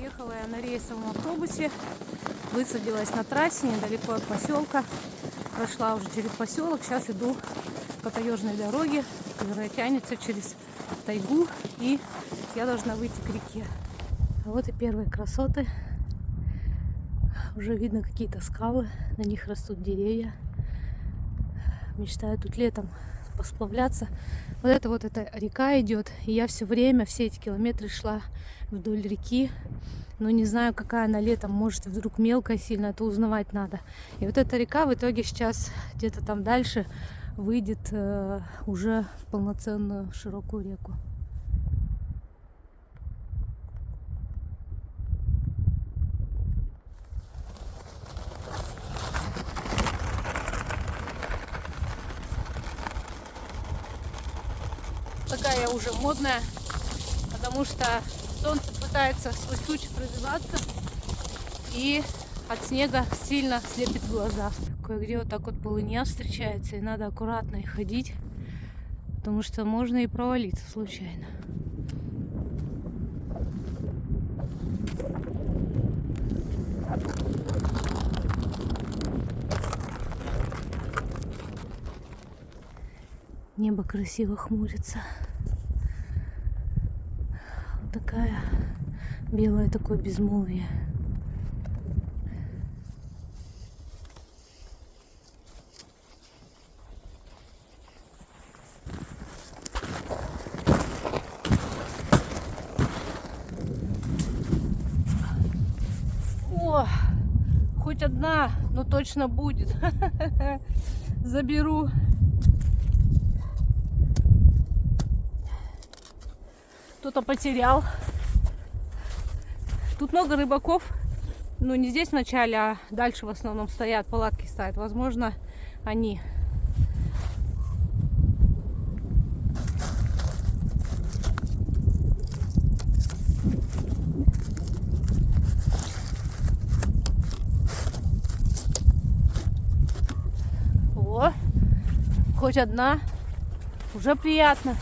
Ехала я на рейсовом автобусе, высадилась на трассе недалеко от поселка. Прошла уже через поселок, сейчас иду по таежной дороге, которая тянется через тайгу, и я должна выйти к реке. А вот и первые красоты. Уже видно какие-то скалы, на них растут деревья. Мечтаю тут летом посплавляться. Вот эта река идет, и я все время, все эти километры шла вдоль реки. Но не знаю, какая она летом, может вдруг мелкая сильно, это узнавать надо. И вот эта река в итоге сейчас где-то там дальше выйдет уже в полноценную широкую реку. Такая я уже модная, потому что солнце пытается сквозь тучи пробиваться, и от снега сильно слепит глаза. Кое-где вот так вот полынья встречается, и надо аккуратно и ходить, потому что можно и провалиться случайно. Небо красиво хмурится. Вот такая белое такое безмолвие. О, хоть одна, но точно будет. Заберу. Кто-то потерял. Тут много рыбаков. Ну, не здесь вначале, а дальше в основном стоят, палатки ставят. Возможно, они. О, хоть одна. Уже приятно.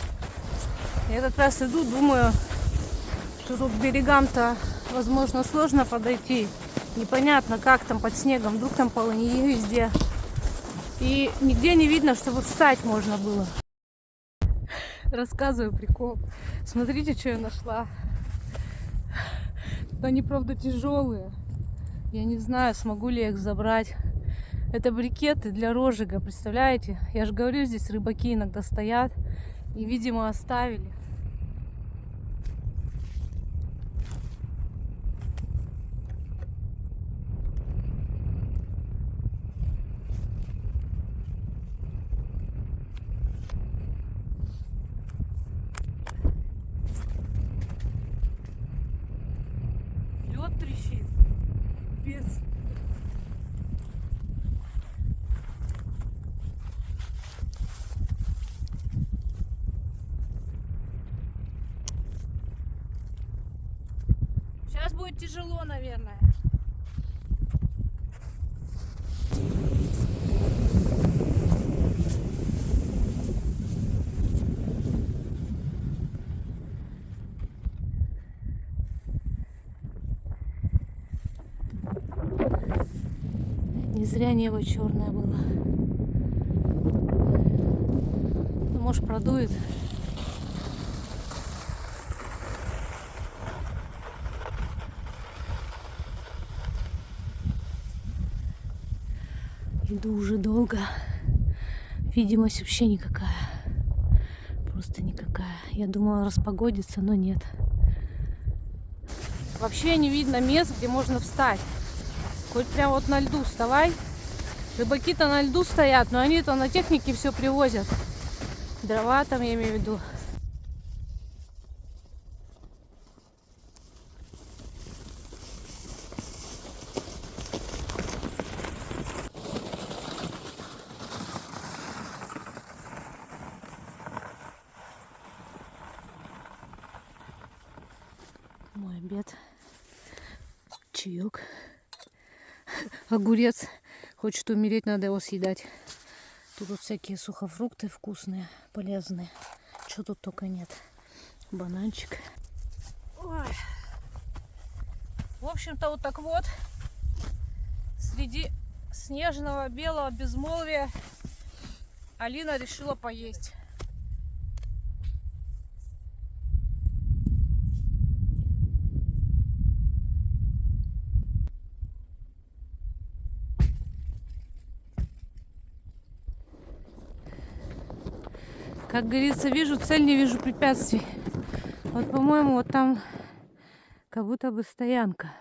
Я этот раз иду, думаю, что тут к берегам-то, возможно, сложно подойти. Непонятно, как там под снегом. Вдруг там полыньи везде. И нигде не видно, чтобы встать можно было. Рассказываю прикол. Смотрите, что я нашла. Они, правда, тяжелые. Я не знаю, смогу ли я их забрать. Это брикеты для розжига, представляете? Я же говорю, здесь рыбаки иногда стоят. И, видимо, оставили. Лед трещит. Без. Сейчас будет тяжело, наверное. Не зря небо черное было. Ну, может, продует. Иду уже долго. Видимость вообще никакая. Просто никакая. Я думала, распогодится, но нет. Вообще не видно мест, где можно встать. Хоть прям вот на льду вставай. Рыбаки-то на льду стоят, но они-то на технике все привозят. Дрова там, я имею в виду. Мой обед. Чаек. Огурец. Хочет умереть, надо его съедать. Тут вот всякие сухофрукты вкусные, полезные. Что тут только нет. Бананчик. Ой. общем-то, вот так вот среди снежного белого безмолвия Алина решила поесть. Как говорится, вижу цель, не вижу препятствий. Вот, по-моему, вот там как будто бы стоянка.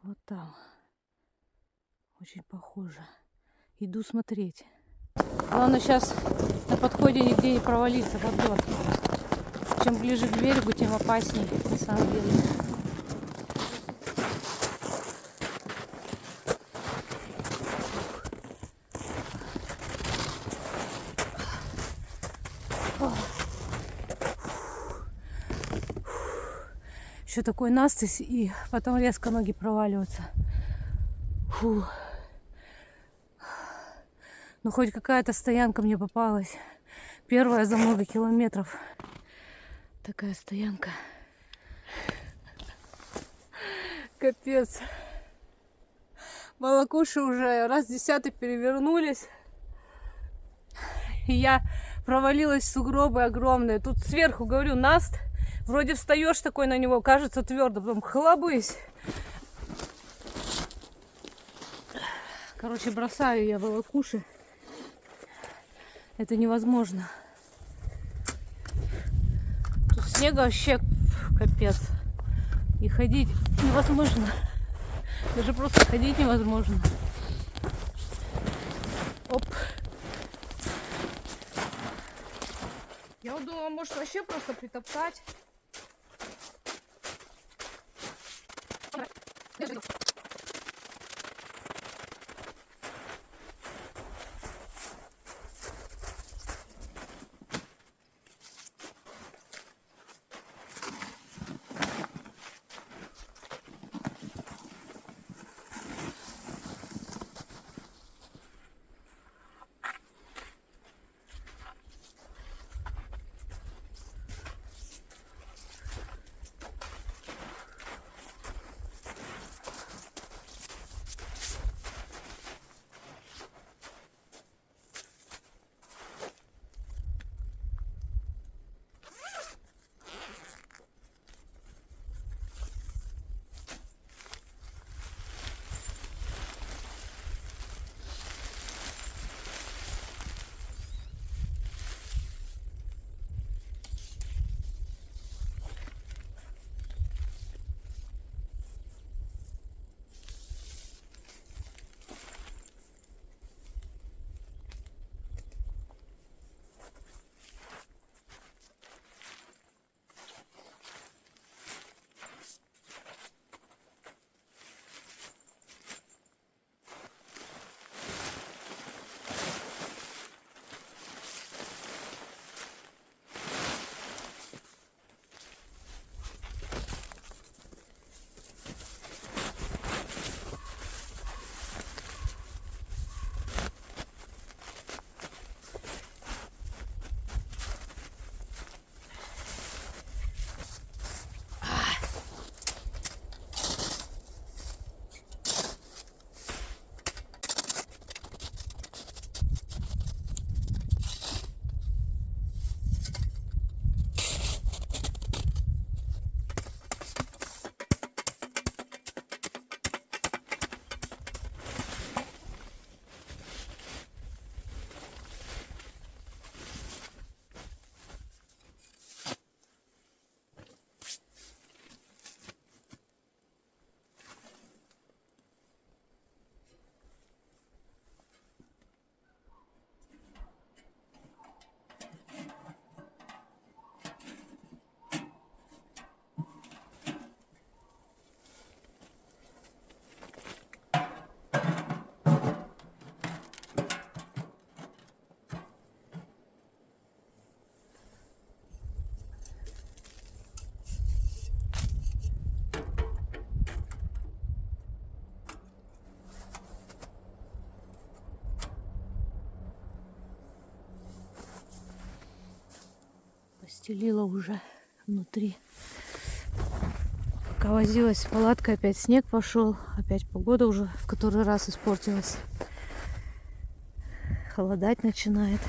Вот там. Очень похоже. Иду смотреть. Главное сейчас на подходе нигде не провалиться под лед. Чем ближе к берегу, тем опаснее на самом деле. Еще такой настысь, и потом резко ноги проваливаются. Фу. Ну хоть какая-то стоянка мне попалась. Первая за много километров. Такая стоянка. Капец. Волокуши уже раз 10 перевернулись. И я провалилась в сугробы огромные. Тут сверху, говорю, наст. Вроде встаешь такой на него, кажется твердо, потом хлобысь. Короче, бросаю я волокуши. Это невозможно. Тут снега вообще капец. И ходить невозможно. Даже просто ходить невозможно. Оп. Я вот думала, может вообще просто притоптать. Постелила уже внутри. Пока возилась с палаткой, опять снег пошел. Опять погода уже в который раз испортилась. Холодать начинает.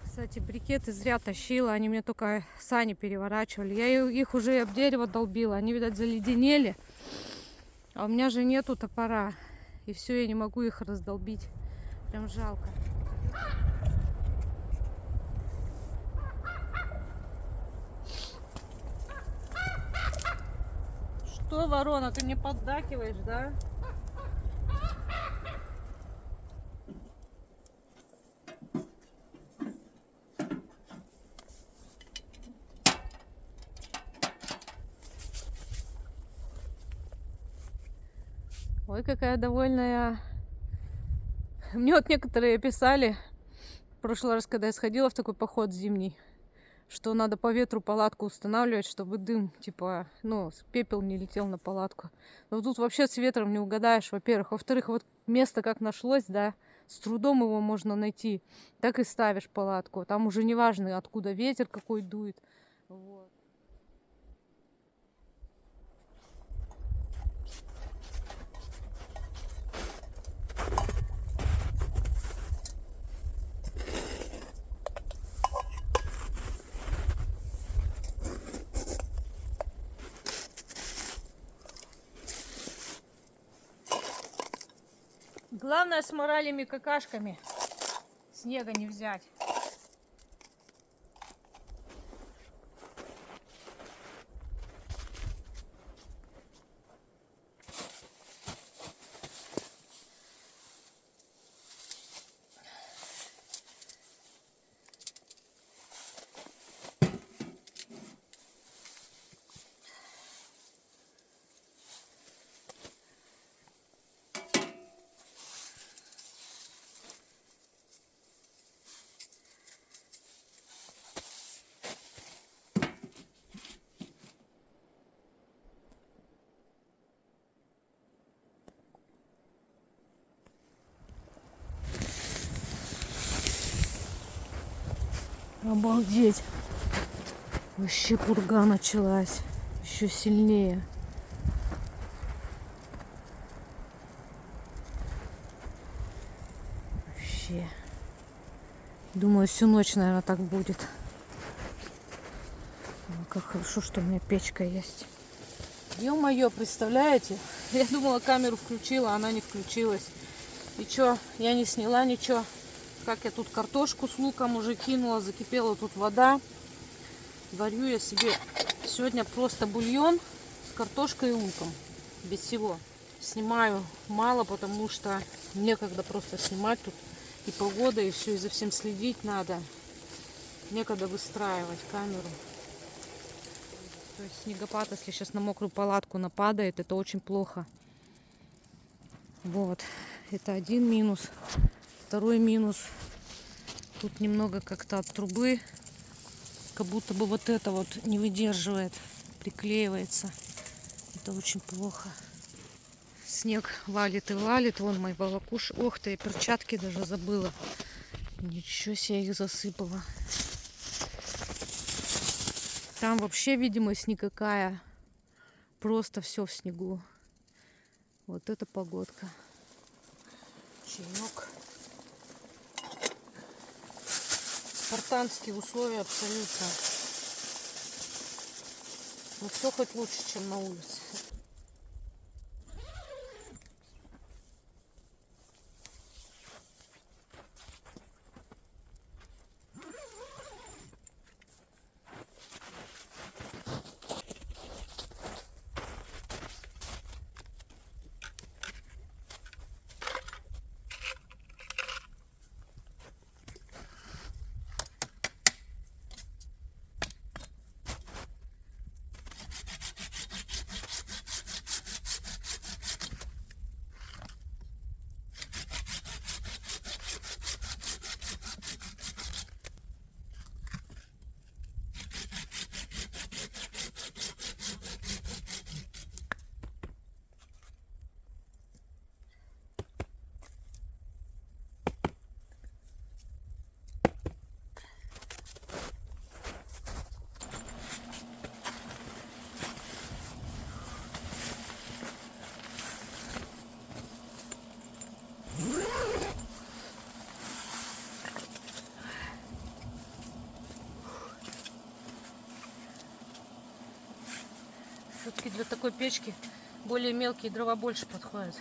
Кстати, брикеты зря тащила, они мне только сани переворачивали. Я их уже об дерево долбила, они, видать, заледенели. А у меня же нету топора. И все, я не могу их раздолбить. Прям жалко. Что, ворона, ты мне поддакиваешь, да? Ой, какая довольная. Мне вот некоторые писали в прошлый раз, когда я сходила в такой поход зимний, что надо по ветру палатку устанавливать, чтобы дым, типа, ну, пепел не летел на палатку. Но тут вообще с ветром не угадаешь, во-первых. Во-вторых, вот место как нашлось, да, с трудом его можно найти. Так и ставишь палатку. Там уже не важно, откуда ветер какой дует. Вот. Главное с моралями какашками снега не взять. Обалдеть. Вообще пурга началась. Еще сильнее. Вообще. Думаю, всю ночь, наверное, так будет. Как хорошо, что у меня печка есть. Ё-моё, представляете? Я думала, камеру включила, а она не включилась. И чё, я не сняла ничего. Как я тут картошку с луком уже кинула, закипела тут вода. Варю я себе сегодня просто бульон с картошкой и луком. Без всего. Снимаю мало, потому что некогда просто снимать тут. И погода, и все, и за всем следить надо. Некогда выстраивать камеру. То есть снегопад, если сейчас на мокрую палатку нападает, это очень плохо. Вот. Это один минус. Второй минус. Тут немного как-то от трубы. Как будто бы вот это вот не выдерживает. Приклеивается. Это очень плохо. Снег валит и валит. Вон мои волокуши. Ох ты, я перчатки даже забыла. Ничего себе, их засыпала. Там вообще видимость никакая. Просто все в снегу. Вот это погодка. Чаек. Спартанские условия абсолютно. Но все хоть лучше, чем на улице. Все-таки для такой печки более мелкие дрова больше подходят.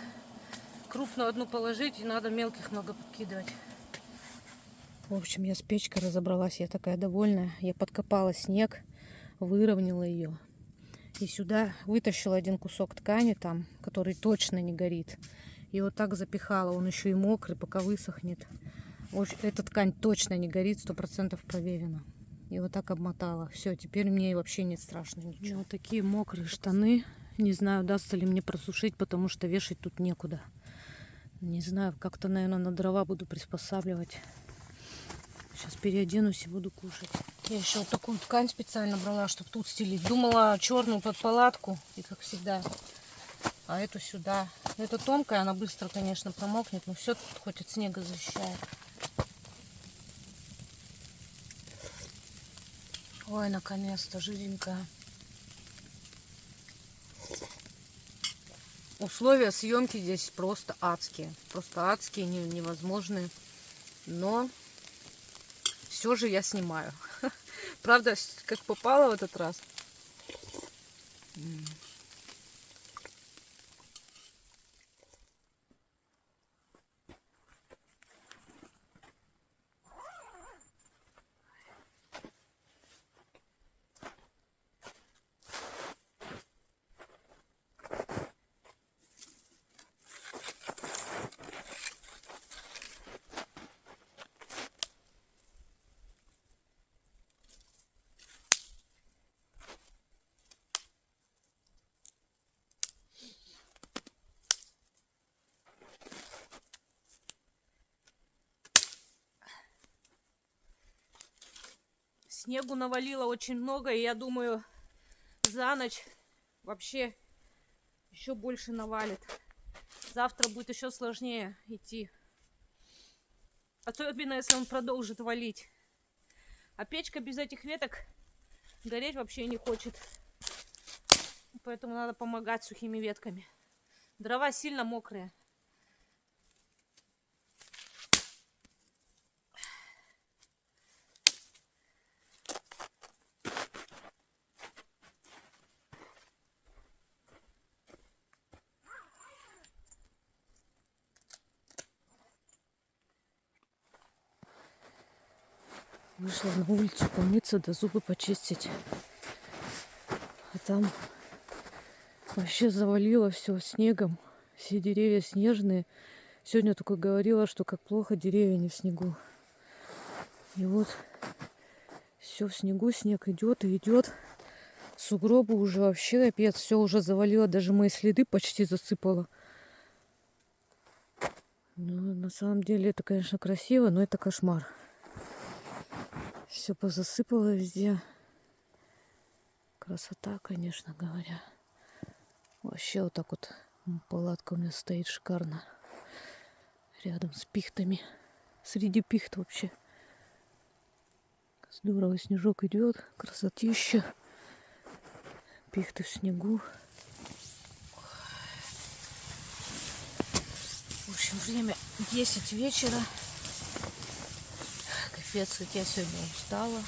Крупную одну положить, и надо мелких много подкидывать. В общем, я с печкой разобралась, я такая довольная. Я подкопала снег, выровняла ее. И сюда вытащила один кусок ткани там, который точно не горит. И вот так запихала, он еще и мокрый, пока высохнет. Эта ткань точно не горит, 100% проверено. И вот так обмотала. Все, теперь мне вообще не страшно ничего. Вот такие мокрые штаны. Не знаю, удастся ли мне просушить, потому что вешать тут некуда. Не знаю, как-то, наверное, на дрова буду приспосабливать. Сейчас переоденусь и буду кушать. Я еще вот такую ткань специально брала, чтобы тут стелить. Думала черную под палатку, и как всегда. А эту сюда. Это тонкая, она быстро, конечно, промокнет, но все тут хоть от снега защищает. Ой, наконец-то, жиденькая. Условия съемки здесь просто адские. Просто адские, невозможные. Но все же я снимаю. Правда, как попало в этот раз. Снегу навалило очень много, и я думаю, за ночь вообще еще больше навалит. Завтра будет еще сложнее идти. Особенно, если он продолжит валить. А печка без этих веток гореть вообще не хочет. Поэтому надо помогать сухими ветками. Дрова сильно мокрые. Вышла на улицу помыться, да зубы почистить. А там вообще завалило все снегом. Все деревья снежные. Сегодня только говорила, что как плохо деревья не в снегу. И вот все в снегу, снег идет и идет. Сугробы уже вообще капец. Все уже завалило, даже мои следы почти засыпало. Ну, на самом деле это, конечно, красиво, но это кошмар. Все позасыпало везде. Красота, конечно говоря. Вообще вот так вот палатка у меня стоит шикарно. Рядом с пихтами. Среди пихт вообще. Здорово, снежок идет. Красотища. Пихты в снегу. В общем, время 10 вечера. Капец, как я сегодня устала.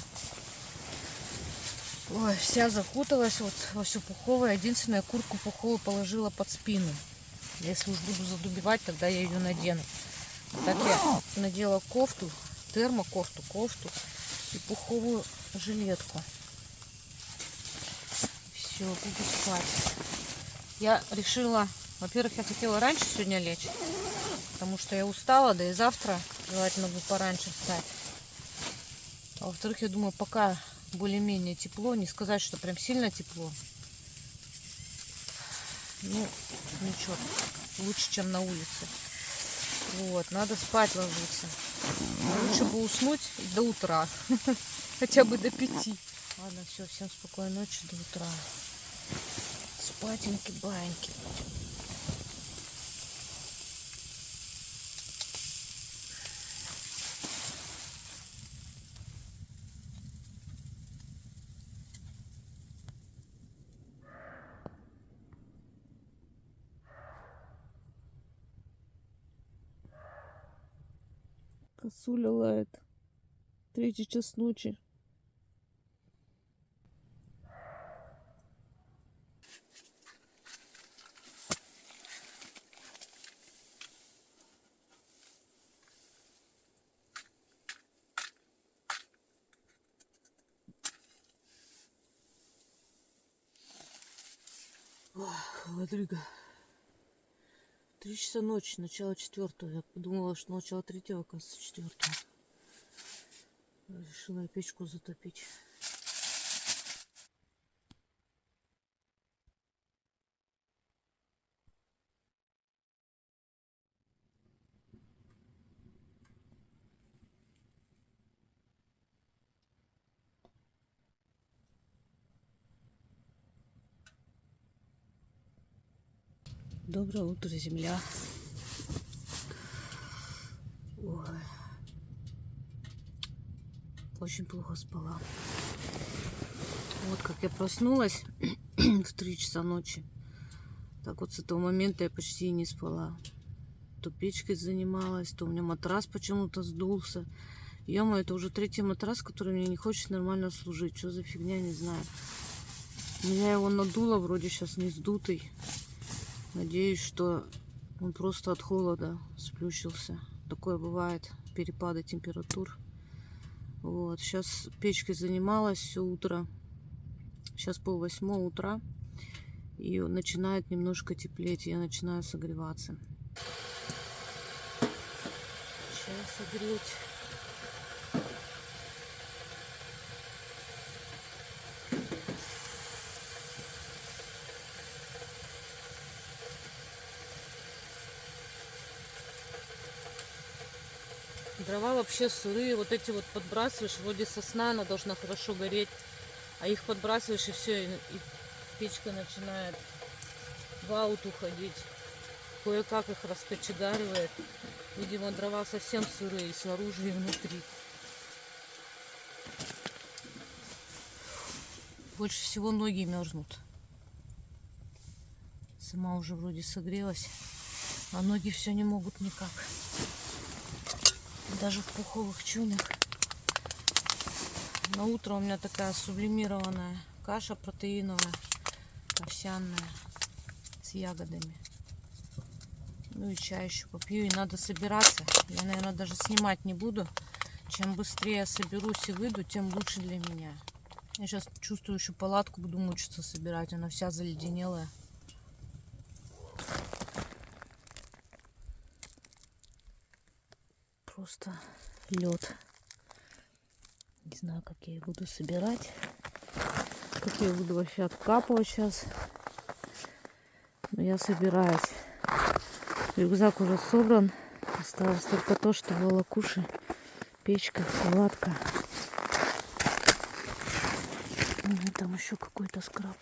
Ой, вся закуталась вот во все пуховое. Единственное, куртку пуховую положила под спину. Если уж буду задубевать, тогда я ее надену. Так я надела кофту, термокофту, кофту и пуховую жилетку. Все, буду спать. Я решила, во-первых, я хотела раньше сегодня лечь, потому что я устала, да и завтра желательно бы пораньше встать. А во-вторых, я думаю, пока более-менее тепло, не сказать, что прям сильно тепло. Ну, ничего, лучше, чем на улице. Вот, надо спать ложиться. Лучше бы уснуть до утра, хотя бы до 5. Ладно, все, всем спокойной ночи, до утра. Спатеньки-баньки. Косуля лает. 3 час ночи. Холодрыга. 3 часа ночи, начало 4-го. Я подумала, что начало 3-го, оказывается 4-го. Решила печку затопить. Доброе утро, земля. Ой. Очень плохо спала. Вот как я проснулась в 3 часа ночи. Так вот с этого момента я почти не спала. То печкой занималась, то у меня матрас почему-то сдулся. Ё-моё, это уже 3-й матрас, который мне не хочет нормально служить. Что за фигня, не знаю. Меня его надуло, вроде сейчас не сдутый. Надеюсь, что он просто от холода сплющился. Такое бывает, перепады температур. Вот, сейчас печкой занималась все утро. Сейчас 7:30 утра. И начинает немножко теплеть. Я начинаю согреваться. Сейчас согреть. Дрова вообще сырые, вот эти вот подбрасываешь, вроде сосна, она должна хорошо гореть, а их подбрасываешь и все, и печка начинает в аут уходить. Кое-как их раскочегаривает. Видимо, дрова совсем сырые и снаружи, и внутри. Больше всего ноги мерзнут. Сама уже вроде согрелась, а ноги все не могут никак. Даже в пуховых чунях. На утро у меня такая сублимированная каша протеиновая, овсяная, с ягодами. Ну и чай еще попью. И надо собираться. Я, наверное, даже снимать не буду. Чем быстрее я соберусь и выйду, тем лучше для меня. Я сейчас чувствую, еще палатку буду мучиться собирать. Она вся заледенелая. Просто лед. Не знаю, как я ее буду собирать. Как я ее буду вообще откапывать сейчас. Но я собираюсь. Рюкзак уже собран. Осталось только то, что волокуши, печка, палатка. Там еще какой-то скраб.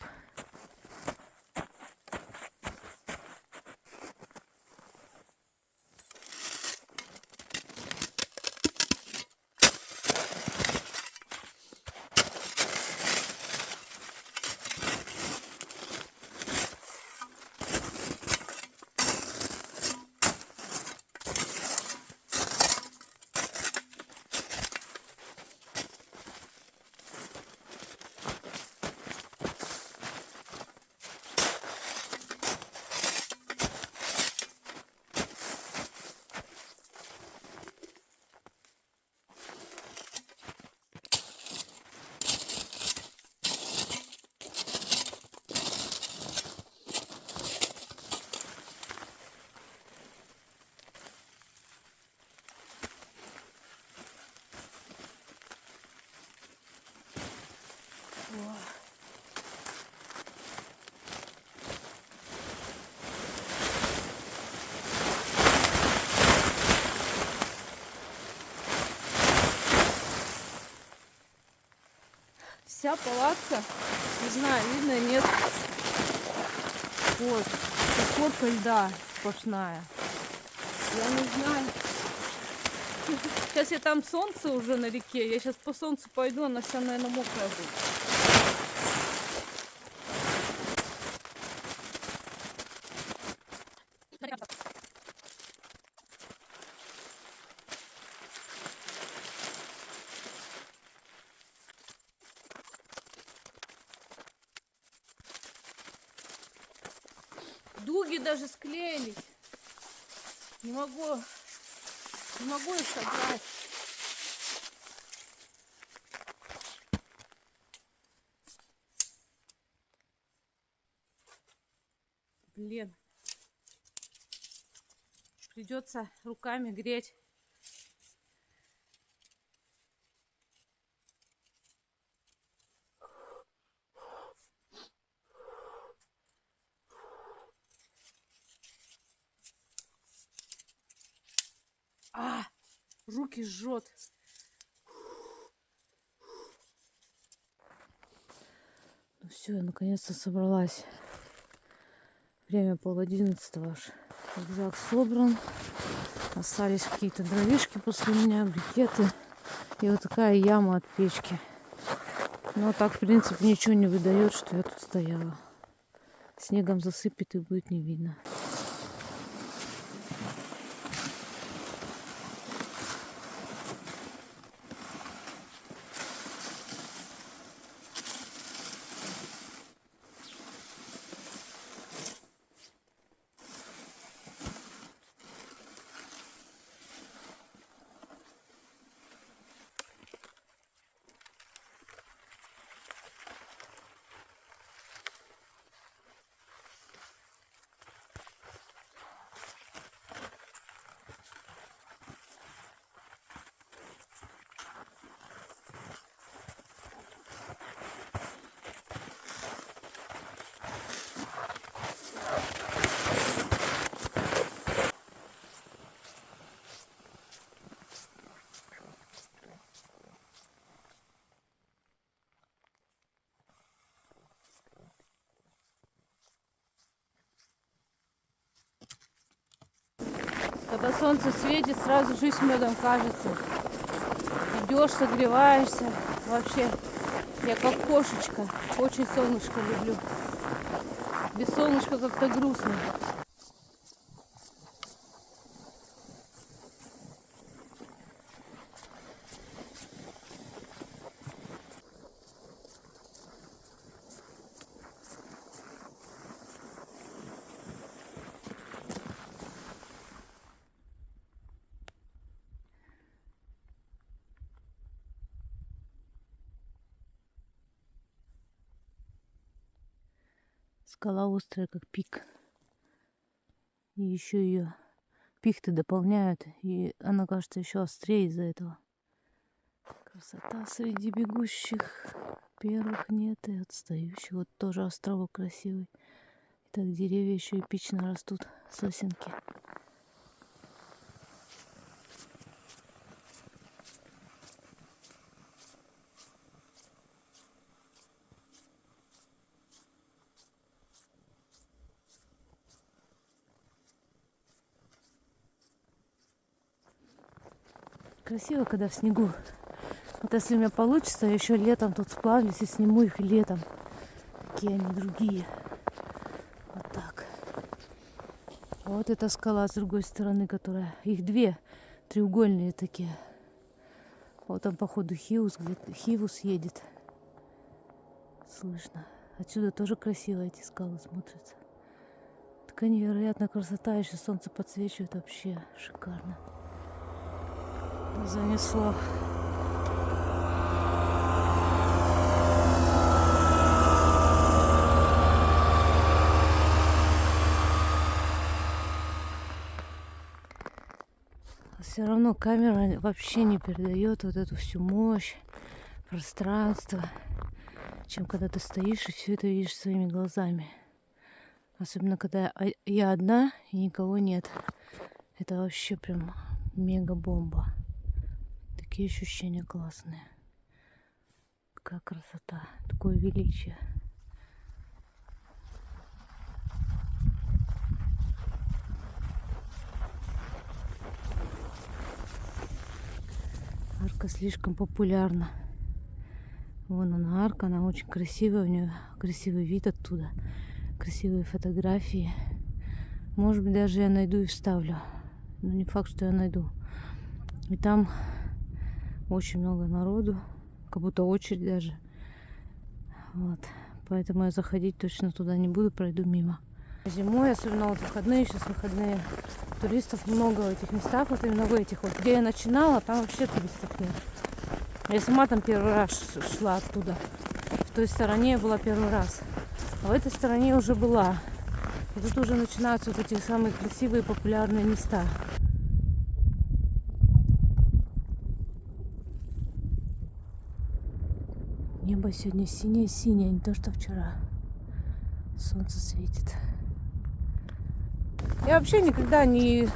Вся палатка, не знаю, видно, нет. Вот, сколько льда сплошная. Я не знаю. Сейчас я там солнце уже на реке. Я сейчас по солнцу пойду, она вся, наверное, мокрая будет. Дуги даже склеились. Не могу их собрать. Блин. Придется руками греть. Руки жжет. Ну все, я наконец-то собралась. Время 10:30 аж. Рюкзак собран. Остались какие-то дровишки после меня, брикеты. И вот такая яма от печки. Но так, в принципе, ничего не выдает, что я тут стояла. Снегом засыпет и будет не видно. Когда солнце светит, сразу жизнь медом кажется. Идешь, согреваешься. Вообще, я как кошечка. Очень солнышко люблю. Без солнышка как-то грустно. Скала острая, как пик. И еще ее пихты дополняют, и она кажется еще острее из-за этого. Красота среди бегущих. Первых нет и отстающих. Вот тоже островок красивый. И так деревья еще эпично растут, сосенки. Красиво, когда в снегу. Вот если у меня получится, я еще летом тут сплавлюсь и сниму их летом. Какие они другие. Вот так. Вот эта скала с другой стороны, которая... Их две треугольные такие. Вот там, походу, Хивус едет. Слышно. Отсюда тоже красиво эти скалы смотрятся. Такая невероятная красота. Еще солнце подсвечивает. Вообще шикарно. Занесло. Все равно камера вообще не передает вот эту всю мощь, пространство, чем когда ты стоишь и все это видишь своими глазами. Особенно когда я одна и никого нет. Это вообще прям мега-бомба. Такие ощущения классные. Такая красота, такое величие. Арка слишком популярна. Вон она арка, она очень красивая, у нее красивый вид оттуда, красивые фотографии. Может быть, даже я найду и вставлю. Но не факт, что я найду. И там очень много народу, как будто очередь даже. Вот. Поэтому я заходить точно туда не буду, пройду мимо. Зимой, особенно вот выходные, сейчас выходные, туристов много в этих местах, вот именно в этих. Вот где я начинала, там вообще туристов нет. Я сама там первый раз шла оттуда. В той стороне я была первый раз. А в этой стороне я уже была. И тут уже начинаются вот эти самые красивые популярные места. Небо сегодня синее-синее, не то что вчера. Солнце светит. Я вообще никогда не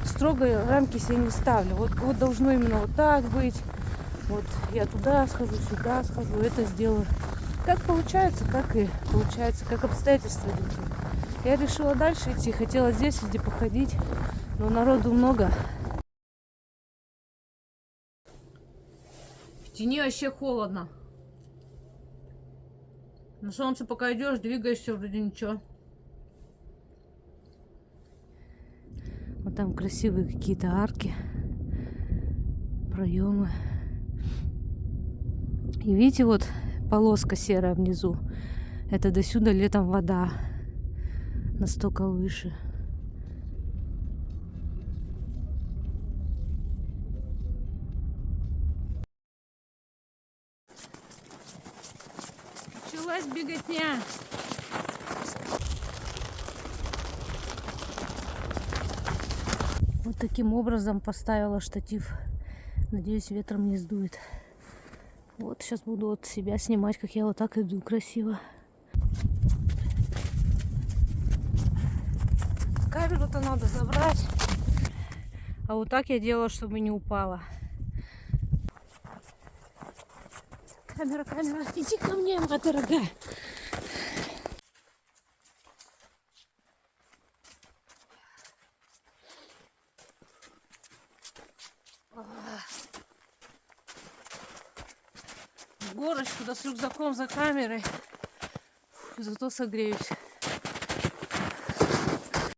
строго рамки себе не ставлю. Вот должно именно вот так быть. Вот я туда схожу, сюда схожу, это сделаю. Как получается, так и получается, как обстоятельства диктуют. Я решила дальше идти, хотела здесь везде походить, но народу много. В тени вообще холодно. На солнце пока идешь, двигаешься, вроде ничего. Вот там красивые какие-то арки, проемы. И видите, вот полоска серая внизу. Это до сюда летом вода. Настолько выше. Началась беготня. Вот таким образом поставила штатив. Надеюсь, ветром не сдует. Вот сейчас буду от себя снимать, как я вот так иду красиво. Камеру-то надо забрать. А вот так я делала, чтобы не упала. Камера, иди ко мне, моя дорогая. В горочку, да с рюкзаком за камерой. Зато согреюсь.